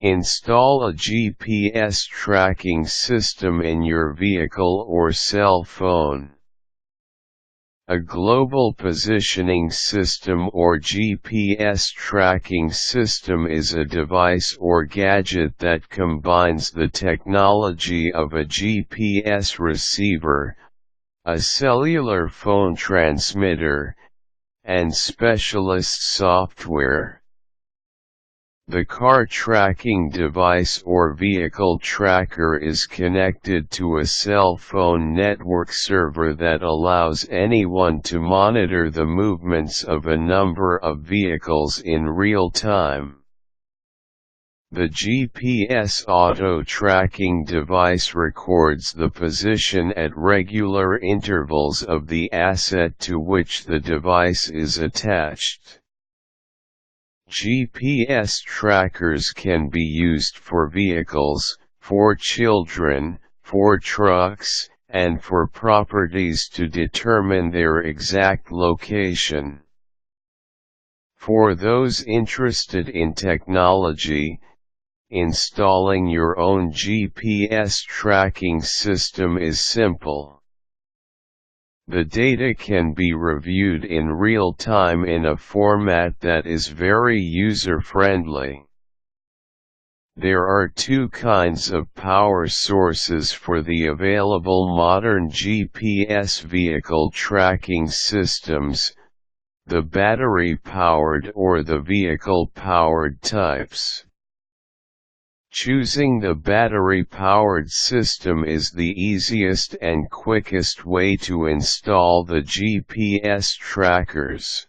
Install a GPS tracking system in your vehicle or cell phone. A global positioning system or GPS tracking system is a device or gadget that combines the technology of a GPS receiver, a cellular phone transmitter, and specialist software. The car tracking device or vehicle tracker is connected to a cell phone network server that allows anyone to monitor the movements of a number of vehicles in real time. The GPS auto tracking device records the position at regular intervals of the asset to which the device is attached. GPS trackers can be used for vehicles, for children, for trucks, and for properties to determine their exact location. For those interested in technology, installing your own GPS tracking system is simple. The data can be reviewed in real time in a format that is very user-friendly. There are two kinds of power sources for the available modern GPS vehicle tracking systems, the battery-powered or the vehicle-powered types. Choosing the battery-powered system is the easiest and quickest way to install the GPS trackers.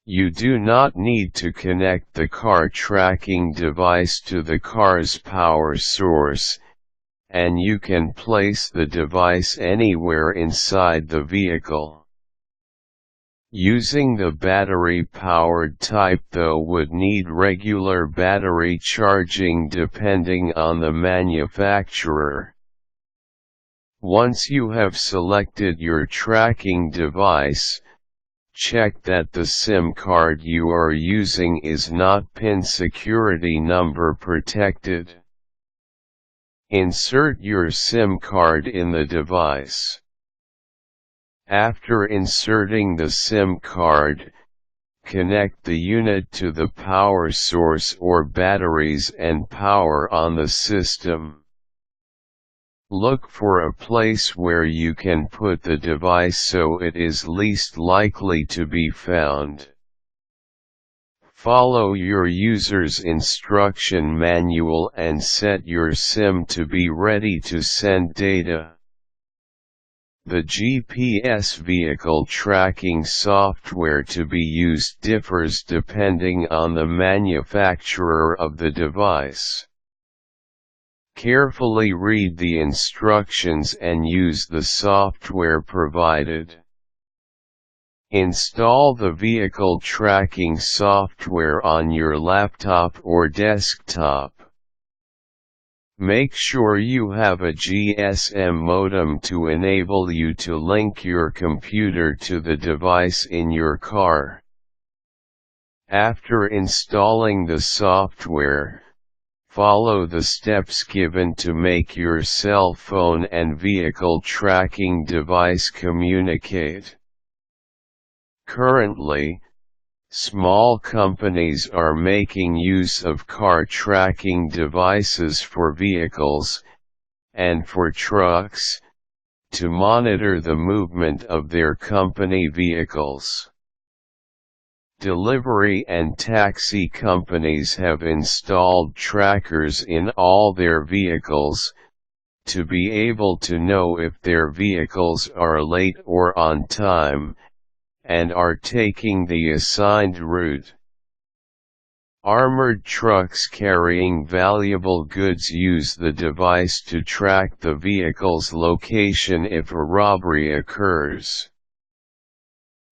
You do not need to connect the car tracking device to the car's power source, and you can place the device anywhere inside the vehicle. Using the battery-powered type though would need regular battery charging depending on the manufacturer. Once you have selected your tracking device, check that the SIM card you are using is not PIN security number protected. Insert your SIM card in the device. After inserting the SIM card, connect the unit to the power source or batteries and power on the system. Look for a place where you can put the device so it is least likely to be found. Follow your user's instruction manual and set your SIM to be ready to send data. The GPS vehicle tracking software to be used differs depending on the manufacturer of the device. Carefully read the instructions and use the software provided. Install the vehicle tracking software on your laptop or desktop. Make sure you have a GSM modem to enable you to link your computer to the device in your car. After installing the software, follow the steps given to make your cell phone and vehicle tracking device communicate. Currently, small companies are making use of car tracking devices for vehicles, and for trucks, to monitor the movement of their company vehicles. Delivery and taxi companies have installed trackers in all their vehicles, to be able to know if their vehicles are late or on time, and are taking the assigned route. Armored trucks carrying valuable goods use the device to track the vehicle's location if a robbery occurs.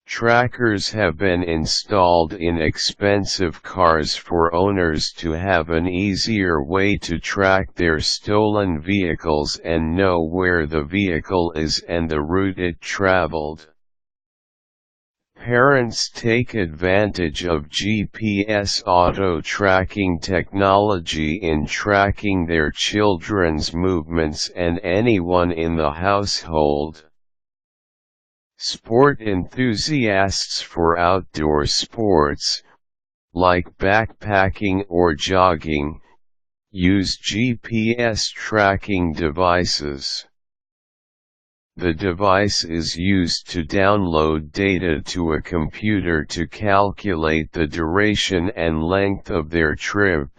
Trackers have been installed in expensive cars for owners to have an easier way to track their stolen vehicles and know where the vehicle is and the route it traveled. Parents take advantage of GPS auto-tracking technology in tracking their children's movements and anyone in the household. Sport enthusiasts for outdoor sports, like backpacking or jogging, use GPS tracking devices. The device is used to download data to a computer to calculate the duration and length of their trip,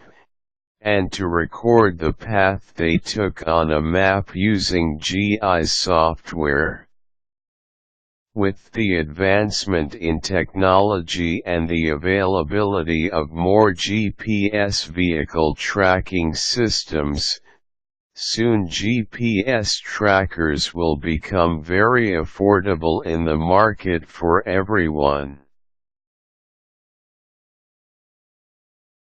and to record the path they took on a map using GIS software. With the advancement in technology and the availability of more GPS vehicle tracking systems, soon GPS trackers will become very affordable in the market for everyone.